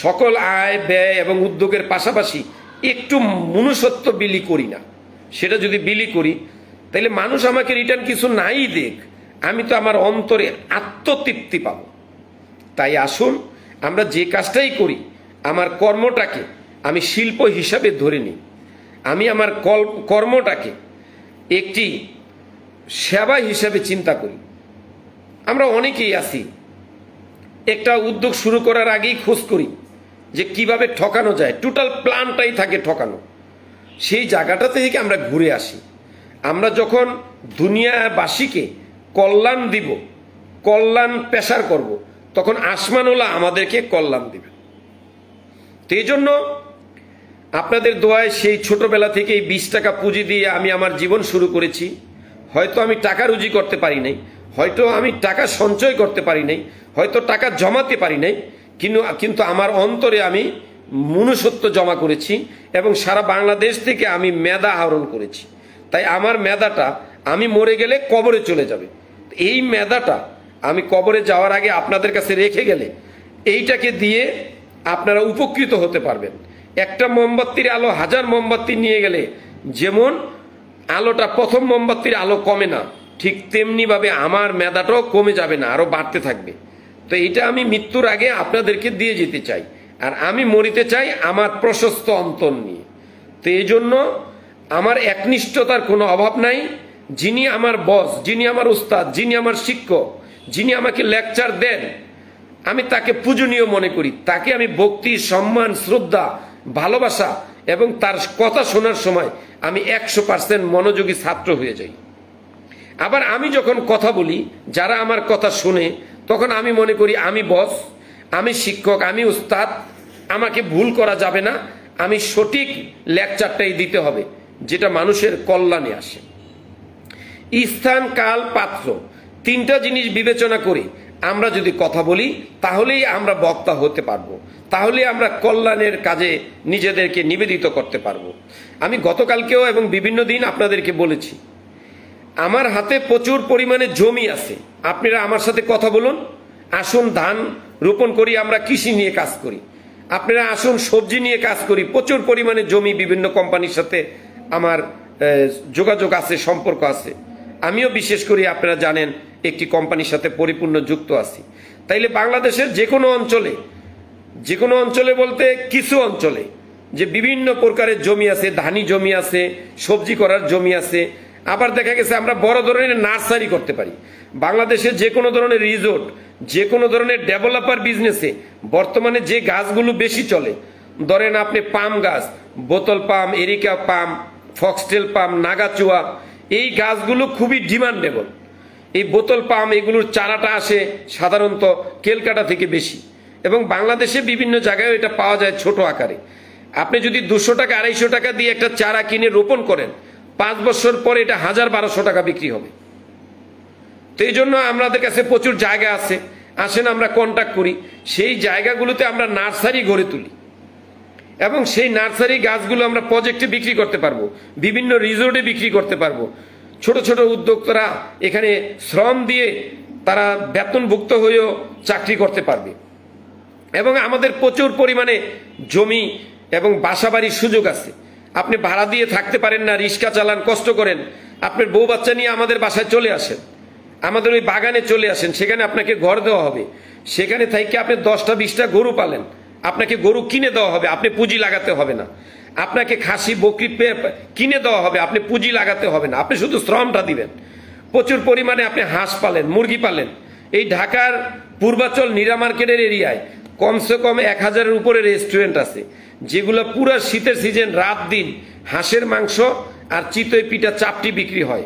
সকল আয় ব্যয় এবং উদ্যোগের পাশাপাশি একটু মনুষ্যত্ব বিলি করি না? সেটা যদি বিলি করি, তাহলে মানুষ আমাকে রিটার্ন কিছু নাই দেখ, আমি তো আমার অন্তরে আত্মতৃপ্তি পাব। তাই আসুন আমরা যে কাজটাই করি আমার কর্মটাকে আমি শিল্প হিসাবে ধরে নিই, আমি আমার কর্মটাকে একটি সেবা হিসাবে চিন্তা করি। আমরা অনেকেই আছি একটা উদ্যোগ শুরু করার আগেই খোঁজ করি যে কিভাবে ঠকানো যায়, টোটাল প্ল্যানটাই থাকে ঠকানো। সেই জায়গাটা থেকে আমরা ঘুরে আসি। আমরা যখন দুনিয়াবাসীকে কল্যাণ দিব, কল্যাণ পেশার করব, তখন আসমানওয়ালা আমাদেরকে কল্যাণ দিবে। তো এই জন্য আপনাদের দোয়ায় সেই ছোটবেলা থেকেই 20 টাকা পুঁজি দিয়ে আমি আমার জীবন শুরু করেছি। হয়তো আমি টাকা রুজি করতে পারি নাই, হয়তো আমি টাকা সঞ্চয় করতে পারি নাই, হয়তো টাকা জমাতে পারি নাই, কিন্তু আমার অন্তরে আমি মনুষ্যত্ব জমা করেছি এবং সারা বাংলাদেশ থেকে আমি মেধা আহরণ করেছি। তাই আমার মেধাটা আমি মরে গেলে কবরে চলে যাবে। এই মেধাটা আমি কবরে যাওয়ার আগে আপনাদের কাছে রেখে গেলে এইটাকে দিয়ে আপনারা উপকৃত হতে পারবেন। একটা মোমবাতির আলো 1000 মোমবাতি নিয়ে গেলে যেমন আলোটা প্রথম মোমবাতির আলো কমে না, ঠিক তেমনি ভাবে আমার মেধাটাও কমে যাবে না, আরো বাড়তে থাকবে। তো এটা আমি মৃত্যুর আগে আপনাদেরকে দিয়ে যেতে চাই, আর আমি মরিতে চাই আমার প্রশস্ত অন্তর নিয়ে। তো এই জন্য আমার একনিষ্ঠতার কোনো অভাব নাই। যিনি আমার বস, যিনি আমার উস্তাদ, যিনি আমার শিক্ষক, যিনি আমাকে লেকচার দেন, আমি তাকে পূজনীয় মনে করি। তাকে আমি ভক্তি, সম্মান, শ্রদ্ধা, ভালোবাসা এবং তার কথা শোনার সময় আমি 100% মনোযোগী ছাত্র হয়ে যাই। আবার আমি যখন কথা বলি, যারা আমার কথা শুনে, তখন আমি মনে করি আমি বস, আমি শিক্ষক, আমি উস্তাদ, আমাকে ভুল করা যাবে না, আমি সঠিক লেকচারটাই দিতে হবে যেটা মানুষের কল্যাণে আসে। স্থান, কাল, পাত্র, 3টা জিনিস বিবেচনা করে আমরা যদি কথা বলি তাহলেই আমরা বক্তা হতে পারবো, তাহলে আমরা কল্যাণের কাজে নিজেদেরকে নিবেদিত করতে পারবো। আমি গতকালকেও এবং বিভিন্ন দিন আপনাদেরকে বলেছি, আমার হাতে প্রচুর পরিমাণে জমি আছে, আপনারা আমার সাথে কথা বলুন, আসুন ধান রোপণ করি, আমরা কৃষি নিয়ে কাজ করি। আপনারা আসুন সবজি নিয়ে কাজ করি, প্রচুর পরিমাণে জমি, বিভিন্ন কোম্পানির সাথে আমার যোগাযোগ আছে, সম্পর্ক আছে। আমিও বিশেষ করে আপনারা জানেন একটি কোম্পানির সাথে পরিপূর্ণ যুক্ত আছি। তাইলে বাংলাদেশের যে কোনো অঞ্চলে বলতে কিছু অঞ্চলে যে বিভিন্ন প্রকারের জমি আছে, ধানি জমি আছে, সবজি করার জমি আছে, আবার দেখা গেছে আমরা বড় ধরনের নার্সারি করতে পারি। বাংলাদেশের যে কোনো ধরনের রিসোর্ট, যে কোনো ধরনের ডেভেলপার বিজনেসে বর্তমানে যে গাছগুলো বেশি চলে, ধরেন আপনি পাম গাছ, বোতল পাম, এরিকা পাম, ফক্সটেল পাম, নাগাচুয়া, এই গাছগুলো খুবই ডিমান্ডেবল। এই বোতল পাম এগুলোর চারাটা আসে সাধারণত কেলকাটা থেকে বেশি, এবং বাংলাদেশে বিভিন্ন জায়গায় এটা পাওয়া যায় ছোট আকারে। আপনি যদি 200 টাকা 250 টাকা দিয়ে একটা চারা কিনে রোপণ করেন, 5 বছর পরে এটা 1000-1200 টাকা বিক্রি হবে। তো এই জন্য আমাদের কাছে প্রচুর জায়গা আছে, আসেন আমরা কন্ট্যাক্ট করি, সেই জায়গাগুলোতে আমরা নার্সারি গড়ে তুলি এবং সেই নার্সারি গাছগুলো আমরা প্রজেক্টে বিক্রি করতে পারবো, বিভিন্ন রিসোর্টে বিক্রি করতে পারবো। ছোট ছোট উদ্যোক্তারা এখানে শ্রম দিয়ে তারা বেতনভুক্ত হয়েও চাকরি করতে পারবে। এবং আমাদের প্রচুর পরিমাণে জমি এবং বাসাবাড়ির সুযোগ আছে। আপনি ভাড়া দিয়ে থাকতে পারেন না, রিক্সা চালান, কষ্ট করেন, আপনার বউ বাচ্চা নিয়ে আমাদের বাসায় চলে আসেন, আমাদের ওই বাগানে চলে আসেন, সেখানে আপনাকে ঘর দেওয়া হবে। সেখানে থেকে আপনি 10টা-20টা গরু পালেন, আপনাকে গরু কিনে দেওয়া হবে, আপনি পুঁজি লাগাতে হবে না। আপনাকে খাসি বকরি কিনে দেওয়া হবে, আপনি পুঁজি লাগাতে হবে না, আপনি শুধু শ্রমটা দিবেন। প্রচুর পরিমাণে আপনি হাঁস পালেন, মুরগি পালেন। এই ঢাকার পূর্বাচল নীরা মার্কেটের এরিয়ায় কমসে কম 1000-এর উপরে রেস্টুরেন্ট আছে, যেগুলো পুরো শীতের সিজন রাত দিন হাঁসের মাংস আর চিতই পিঠা চাপটি বিক্রি হয়।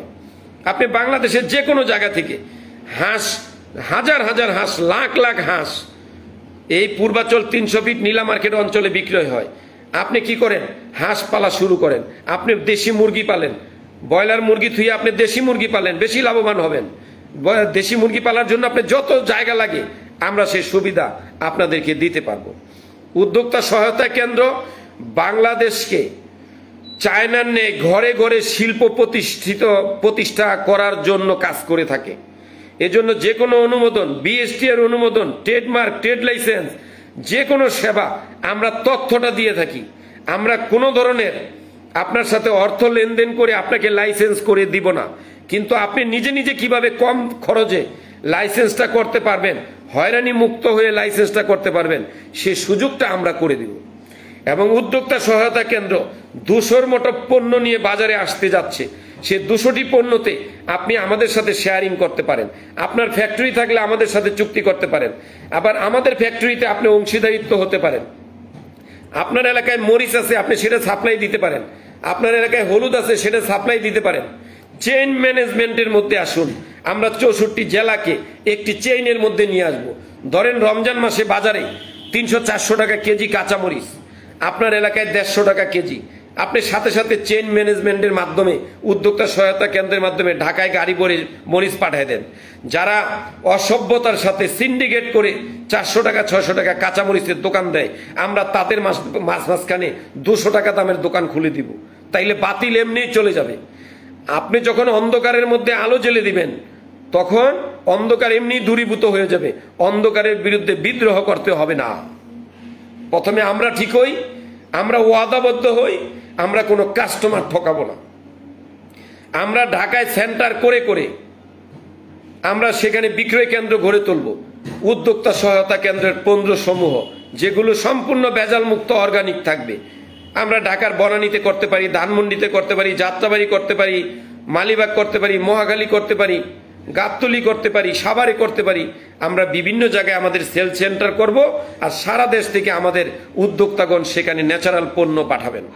আপনি বাংলাদেশের যে কোনো জায়গা থেকে হাঁস, হাজার হাজার হাঁস, লাখ লাখ হাঁস এই পূর্বাচল 300 ফিট নীলা মার্কেট অঞ্চলে বিক্রয় হয়। আপনি কি করেন? হাঁস পালা শুরু করেন, আপনি দেশি মুরগি পালেন, ব্রয়লার মুরগি থুয়ে আপনি দেশি মুরগি পালেন, বেশি লাভবান হবেন। দেশি মুরগি পালার জন্য আপনি যত জায়গা লাগে আমরা সেই সুবিধা আপনাদেরকে দিতে পারবো। উদ্যোক্তা সহায়তা কেন্দ্র বাংলাদেশকে চায়নার নেই ঘরে ঘরে শিল্প প্রতিষ্ঠা করার জন্য কাজ করে থাকে। এজন্য যে কোনো অনুমোদন, বিএসটিআর অনুমোদন, ট্রেডমার্ক, ট্রেড লাইসেন্স, যে কোনো সেবা আমরা তথ্যটা দিয়ে থাকি। আমরা কোনো ধরনের আপনার সাথে অর্থ লেনদেন করে আপনাকে লাইসেন্স করে দিব না, কিন্তু আপনি নিজে নিজে কিভাবে কম খরচে লাইসেন্সটা করতে পারবেন, হয়রানি মুক্ত হয়ে লাইসেন্সটা করতে পারবেন, সে সুযোগটা আমরা করে দিব। এবং উদ্যোক্তা সহায়তা কেন্দ্র 200 মতো পণ্য নিয়ে বাজারে আসতে যাচ্ছে। সে 200টি পণ্যতে আপনি আমাদের সাথে শেয়ারিং করতে পারেন। আপনার ফ্যাক্টরি থাকলে আমাদের সাথে চুক্তি করতে পারেন, আবার আমাদের ফ্যাক্টরিতে আপনি অংশীদারিত্ব হতে পারেন। আপনার এলাকায় মরিচ আছে, আপনি সেটা সাপ্লাই দিতে পারেন। আপনার এলাকায় হলুদ আছে, সেটা সাপ্লাই দিতে পারেন। চেইন ম্যানেজমেন্টের মধ্যে আসুন, আমরা 64 জেলাকে একটি চেইনের মধ্যে নিয়ে আসব। ধরেন রমজান মাসে বাজারে 300-400 টাকা কেজি কাঁচামরিচ, আপনার এলাকায় 150 টাকা কেজি। আপনি সাথে সাথে চেইন ম্যানেজমেন্টের মাধ্যমে, উদ্যোক্তা সহায়তা কেন্দ্রের মাধ্যমে ঢাকায় গাড়ি করে মরিচ পাঠিয়ে দেন। যারা অসভ্যতার সাথে সিন্ডিকেট করে 400 টাকা 600 টাকা কাঁচামরিচের দোকান দেয়, আমরা তাদের মাঝখানে 200 টাকা দামের দোকান খুলে দিব। তাইলে বাতিল এমনি চলে যাবে। আপনি যখন অন্ধকারের মধ্যে আলো জ্বেলে দিবেন, তখন অন্ধকার এমনি দূরীভূত হয়ে যাবে। অন্ধকারের বিরুদ্ধে বিদ্রোহ করতে হবে না। প্রথমে আমরা ঠিক হই, আমরা ওয়াদাবদ্ধ হই, আমরা কোনো কাস্টমার ঠকাবো না। আমরা ঢাকায় সেন্টার করে করে আমরা সেখানে বিক্রয় কেন্দ্র গড়ে তুলব। উদ্যোক্তা সহায়তা কেন্দ্রের পণ্য সমূহ যেগুলো সম্পূর্ণ ভেজাল মুক্ত অর্গানিক থাকবে। আমরা ঢাকার বনানীতে করতে পারি, ধানমন্ডিতে করতে পারি, যাত্রাবাড়ি করতে পারি, মালিবাগ করতে পারি, মহাখালী করতে পারি, গাবতলী করতে পারি, সাভারে করতে পারি। আমরা বিভিন্ন জায়গায় আমাদের সেল সেন্টার করব, আর সারা দেশ থেকে আমাদের উদ্যোক্তাগণ সেখানে ন্যাচারাল পণ্য পাঠাবেন।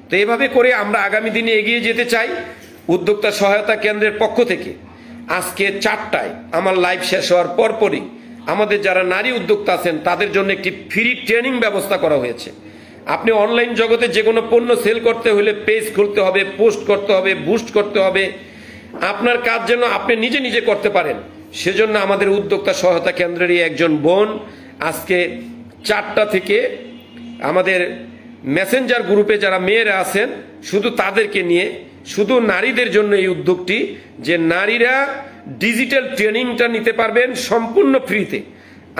তো এভাবে করে আমরা আগামী দিনে এগিয়ে যেতে চাই। উদ্যোক্তা সহায়তা কেন্দ্রের পক্ষ থেকে আজকে 4টায় আমার লাইভ শেষ হওয়ার পরপরই আমাদের যারা নারী উদ্যোক্তা আছেন তাদের জন্য একটি ফ্রি ট্রেনিং ব্যবস্থা করা হয়েছে। আপনি অনলাইন জগতে যে কোনো পণ্য সেল করতে হলে পেজ খুলতে হবে, পোস্ট করতে হবে, বুস্ট করতে হবে। আপনার কাজ যেন আপনি নিজে নিজে করতে পারেন, সেজন্য আমাদের উদ্যোক্তা সহায়তা কেন্দ্রেরই একজন বোন আজকে 4টা থেকে আমাদের মেসেঞ্জার গ্রুপে যারা মেয়েরা আছেন শুধু তাদেরকে নিয়ে, শুধু নারীদের জন্য এই উদ্যোগটি, যে নারীরা ডিজিটাল ট্রেনিংটা নিতে পারবেন সম্পূর্ণ ফ্রিতে।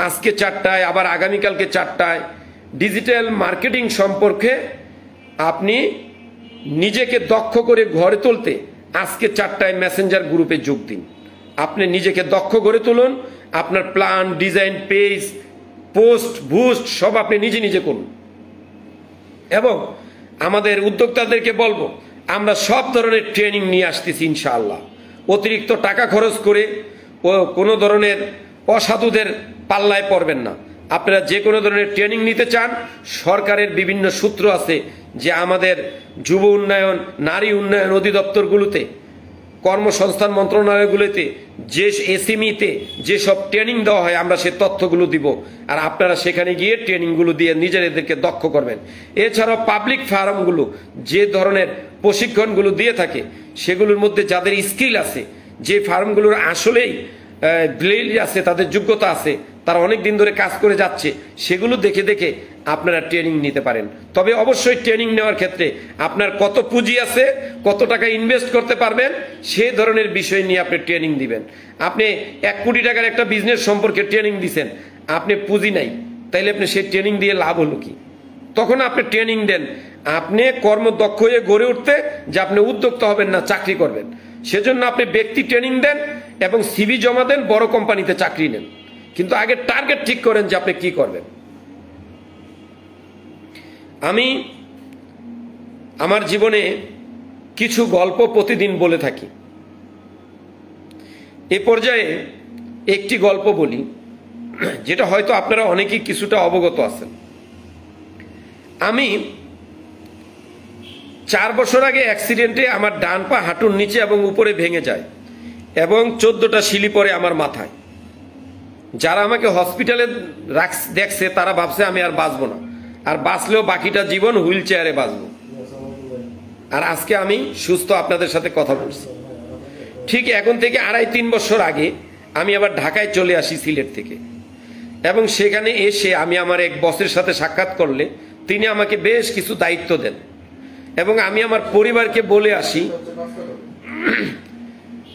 আজকে 4টায়, আবার আগামীকালকে 4টায় ডিজিটাল মার্কেটিং সম্পর্কে আপনি নিজেকে দক্ষ করে গড়ে তুলতে আজকে 4টায় মেসেঞ্জার গ্রুপে যোগ দিন। আপনি নিজেকে দক্ষ গড়ে তুলুন। আপনার plan, design, page, post, boost সব আপনি নিজে নিজে করুন। এবং আমাদের উদ্যোক্তাদেরকে বলবো, আমরা সব ধরনের ট্রেনিং নিয়ে আসতেছি ইনশাআল্লাহ। অতিরিক্ত টাকা খরচ করে ও কোনো ধরনের অসাধুদের পাল্লায় পড়বেন না। আপনারা যে কোনো ধরনের ট্রেনিং নিতে চান, সরকারের বিভিন্ন সূত্র আছে যে আমাদের যুব উন্নয়ন, নারী উন্নয়ন অধিদপ্তরগুলোতে, কর্মসংস্থান মন্ত্রণালয়গুলোতে, যে এসএমইতে যেসব ট্রেনিং দেওয়া হয় আমরা সে তথ্যগুলো দিব, আর আপনারা সেখানে গিয়ে ট্রেনিংগুলো দিয়ে নিজেদেরকে দক্ষ করবেন। এছাড়াও পাবলিক ফার্মগুলো যে ধরনের প্রশিক্ষণগুলো দিয়ে থাকে সেগুলোর মধ্যে যাদের স্কিল আছে, যে ফার্মগুলোর আসলেই ব্লেড আছে, তাদের যোগ্যতা আছে, তারা অনেক দিন ধরে কাজ করে যাচ্ছে, সেগুলো দেখে দেখে আপনারা ট্রেনিং নিতে পারেন। তবে অবশ্যই ট্রেনিং নেওয়ার ক্ষেত্রে আপনার কত পুঁজি আছে, কত টাকা ইনভেস্ট করতে পারবেন, সেই ধরনের বিষয় নিয়ে আপনি ট্রেনিং দিবেন। আপনি 1 কোটি টাকার একটা বিজনেস সম্পর্কে ট্রেনিং দিচ্ছেন, আপনি পুঁজি নাই, তাইলে আপনি সেই ট্রেনিং দিয়ে লাভ হলো কি? তখন আপনি ট্রেনিং দেন আপনি কর্মদক্ষ হয়ে গড়ে উঠতে, যে আপনি উদ্যোক্তা হবেন না, চাকরি করবেন। সেজন্য আপনি ব্যক্তি ট্রেনিং দেন এবং সিভি জমা দেন, বড় কোম্পানিতে চাকরি নেন। কিন্তু আগে টার্গেট ঠিক করেন যে আপনি কি করবেন। আমি আমার জীবনে কিছু গল্প প্রতিদিন বলে থাকি। এ পর্যায়ে একটি গল্প বলি, যেটা হয়তো আপনারা অনেকেই কিছুটা অবগত আছেন। আমি 4 বছর আগে অ্যাক্সিডেন্টে আমার ডান পা হাঁটুর নিচে এবং উপরে ভেঙে যায় এবং 14টা শিলি পড়ে আমার মাথায়। যারা আমাকে হসপিটালে দেখছে তারা ভাবছে আমি আর বাঁচবো না, আর বাঁচলেও বাকিটা জীবন হুইল চেয়ারে বাঁচবো। আর আজকে আমি সুস্থ, আপনাদের সাথে কথা বলছি। ঠিক এখন থেকে 2.5-3 বছর আগে আমি আবার ঢাকায় চলে আসি সিলেট থেকে, এবং সেখানে এসে আমি আমার এক বসের সাথে সাক্ষাৎ করলে তিনি আমাকে বেশ কিছু দায়িত্ব দেন, এবং আমি আমার পরিবারকে বলে আসি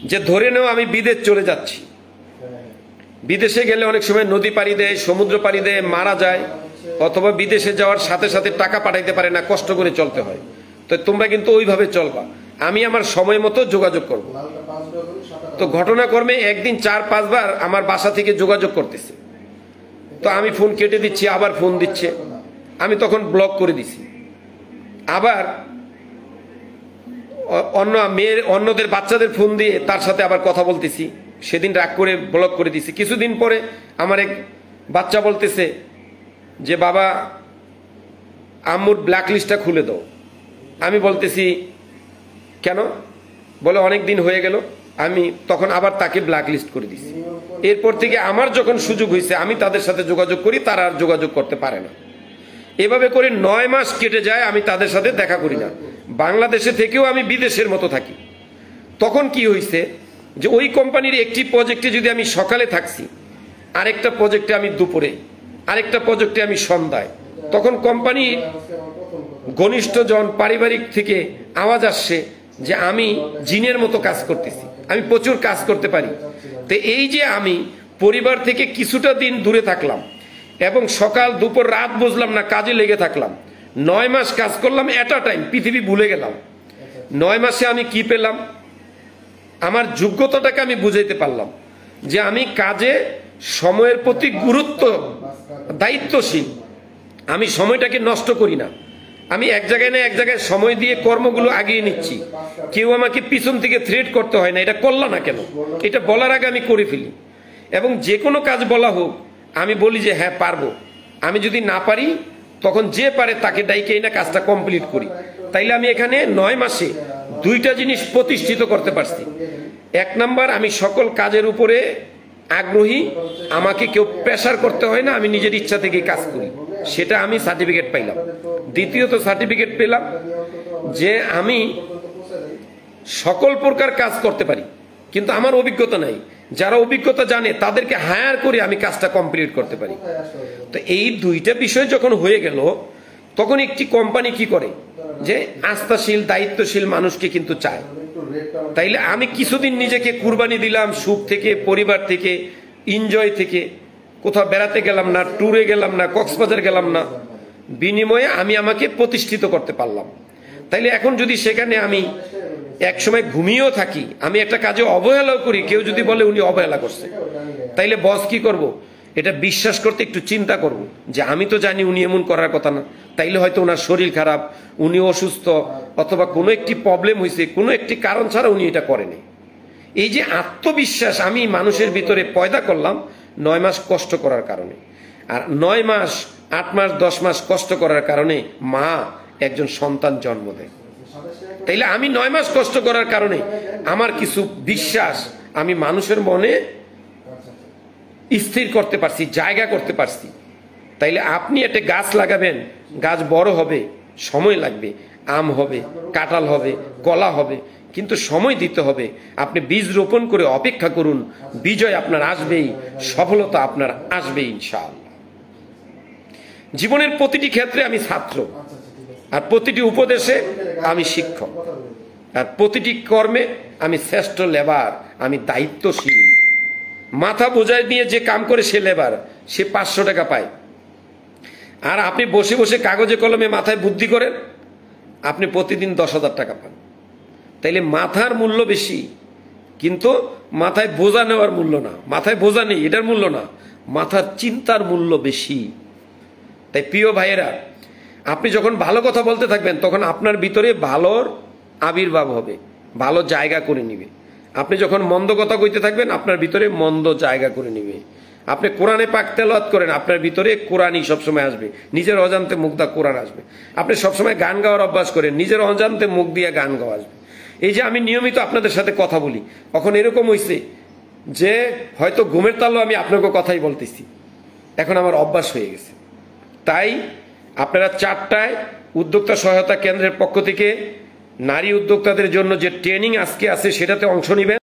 যে ধরে নেও আমি বিদেশ চলে যাচ্ছি। বিদেশে গেলে অনেক সময় নদী পাড়ি দেয়, সমুদ্র পাড়ি দেয়, মারা যায়, অথবা বিদেশে যাওয়ার সাথে সাথে টাকা পাঠাইতে পারে না, কষ্ট করে চলতে হয়। তো তোমরা কিন্তু ওইভাবে চলবা। আমি আমার সময় মতো যোগাযোগ করব। তো ঘটনাক্রমে একদিন 4-5 বার আমার বাসা থেকে যোগাযোগ করতেছে, তো আমি ফোন কেটে দিচ্ছি, আবার ফোন দিচ্ছে, আমি তখন ব্লক করে দিছি। আবার অন্যদের বাচ্চাদের ফোন দিয়ে তার সাথে আবার কথা বলতেছি, সেদিন রাগ করে ব্লক করে দিছি। কিছুদিন পরে আমার এক বাচ্চা বলতেছে যে বাবা আম্মুর ব্ল্যাক লিস্টটা খুলে দাও। আমি বলতেছি কেন? বলে অনেক দিন হয়ে গেল। আমি তখন আবার তাকে ব্ল্যাক লিস্ট করে দিছি। এরপর থেকে আমার যখন সুযোগ হয়েছে আমি তাদের সাথে যোগাযোগ করি, তারা আর যোগাযোগ করতে পারে না। এভাবে করে 9 মাস কেটে যায়, আমি তাদের সাথে দেখা করি না। বাংলাদেশে থেকেও আমি বিদেশের মতো থাকি। তখন কি হয়েছে যে ওই কোম্পানির একটি প্রজেক্টে যদি আমি সকালে থাকছি, আরেকটা প্রজেক্টে আমি দুপুরে, আরেকটা প্রজেক্টে আমি সন্ধ্যায়, তখন কোম্পানির ঘনিষ্ঠজন পারিবারিক থেকে আওয়াজ আসছে যে আমি জিনের মতো কাজ করতেছি, আমি প্রচুর কাজ করতে পারি। তো এই যে আমি পরিবার থেকে কিছুটা দিন দূরে থাকলাম এবং সকাল দুপুর রাত বুঝলাম না, কাজে লেগে থাকলাম, 9 মাস কাজ করলাম, এট আ টাইম পৃথিবী ভুলে গেলাম। 9 মাসে আমি কি পেলাম? আমার যোগ্যতাটাকে আমি বুঝাইতে পারলাম যে আমি কাজে সময়ের প্রতি গুরুত্ব, দায়িত্বশীল, আমি সময়টাকে নষ্ট করি না, আমি এক জায়গায় না এক জায়গায় সময় দিয়ে কর্মগুলো আগিয়ে নিচ্ছি। কেউ আমাকে পিছন থেকে থ্রেট করতে হয় না, এটা করলা না কেন, এটা বলার আগে আমি করে ফেলি। এবং যে কোনো কাজ বলা হোক আমি বলি যে হ্যাঁ পারবো। আমি যদি না পারি তখন যে পারে তাকে ডাইকে না কাজটা কমপ্লিট করি। তাইলে আমি এখানে 9 মাসে 2টা জিনিস প্রতিষ্ঠিত করতে পারছি। 1 নাম্বার, আমি সকল কাজের উপরে আগ্রহী, আমাকে কেউ প্রেসার করতে হয় না, আমি নিজের ইচ্ছা থেকে কাজ করি, সেটা আমি সার্টিফিকেট পাইলাম। দ্বিতীয়ত সার্টিফিকেট পেলাম যে আমি সকল প্রকার কাজ করতে পারি, কিন্তু আমার অভিজ্ঞতা নাই। যারা অভিজ্ঞতা জানে তাদেরকে হায়ার করে আমি কাজটা কমপ্লিট করতে পারি। তো এই 2টা বিষয় যখন হয়ে গেল, তখন একটি কোম্পানি কি করে যে আস্থাশীল, দায়িত্বশীল মানুষকে কিন্তু চায়। তাইলে আমি কিছুদিন নিজেকে কুরবানি দিলাম, সুখ থেকে, পরিবার থেকে, এনজয় থেকে, কোথাও বেড়াতে গেলাম না, ট্যুরে গেলাম না, কক্সবাজার গেলাম না, বিনিময়ে আমি আমাকে প্রতিষ্ঠিত করতে পারলাম। তাইলে এখন যদি সেখানে আমি একসময় ঘুমিয়েও থাকি, আমি একটা কাজে অবহেলাও করি, কেউ যদি বলে উনি অবহেলা করছে, তাইলে বস কি করব? এটা বিশ্বাস করতে একটু চিন্তা করব যে আমি তো জানি উনি এমন করার কথা না, তাইলে হয়তো ওনার শরীর খারাপ, উনি অসুস্থ, অথবা কোনো একটি প্রবলেম হয়েছে, কোনো একটি কারণ ছাড়া উনি এটা করেনি। এই যে আত্মবিশ্বাস আমি মানুষের ভিতরে পয়দা করলাম 9 মাস কষ্ট করার কারণে। আর 9 মাস, 8 মাস, 10 মাস কষ্ট করার কারণে মা একজন সন্তান জন্ম দেয়। তাইলে আমি 9 মাস কষ্ট করার কারণে আমার কিছু বিশ্বাস আমি মানুষের মনে স্থির করতে পারছি, জায়গা করতে পারছি। তাইলে আপনি একটা গাছ লাগাবেন, গাছ বড় হবে, সময় লাগবে, আম হবে, কাঁঠাল হবে, কলা হবে, কিন্তু সময় দিতে হবে। আপনি বীজ রোপণ করে অপেক্ষা করুন, বিজয় আপনার আসবেই, সফলতা আপনার আসবেই ইনশাআল্লাহ। জীবনের প্রতিটি ক্ষেত্রে আমি ছাত্র, আর প্রতিটি উপদেশে আমি শিক্ষক, আর প্রতিটি কর্মে আমি শ্রেষ্ঠ লেবার, আমি দায়িত্বশীল। মাথা বোঝায় নিয়ে যে কাম করে সে লেবার, সে 500 টাকা পায়। আর আপনি বসে বসে কাগজে কলমে মাথায় বুদ্ধি করেন, আপনি প্রতিদিন 10,000 টাকা পান। তাইলে মাথার মূল্য বেশি, কিন্তু মাথায় বোঝা নেওয়ার মূল্য না। মাথায় বোঝা নেই এটার মূল্য না, মাথার চিন্তার মূল্য বেশি। তাই প্রিয় ভাইয়েরা, আপনি যখন ভালো কথা বলতে থাকবেন তখন আপনার ভিতরে ভালোর আবির্ভাব হবে, ভালো জায়গা করে নিবে। আপনি যখন মন্দ কথা কইতে থাকবেন আপনার ভিতরে মন্দ জায়গা করে নিবে। আপনি কোরআনে পাক তেলাওয়াত করেন, আপনার ভিতরে কোরআনই সবসময় আসবে, নিজের অজান্তে মুখ দিয়ে কোরআন আসবে। আপনি সবসময় গান গাওয়ার অভ্যাস করেন, নিজের অজান্তে মুখ দিয়ে গান গাওয়া আসবে। এই যে আমি নিয়মিত আপনাদের সাথে কথা বলি, এখন এরকম হয়েছে যে হয়তো ঘুমের তালও আমি আপনাকে কথাই বলতেছি, এখন আমার অভ্যাস হয়ে গেছে। তাই আপনারা 4টায় উদ্যোক্তা সহায়তা কেন্দ্রের পক্ষ থেকে নারী উদ্যোক্তাদের জন্য যে ট্রেনিং আজকে আছে সেটাতে অংশ নেবেন।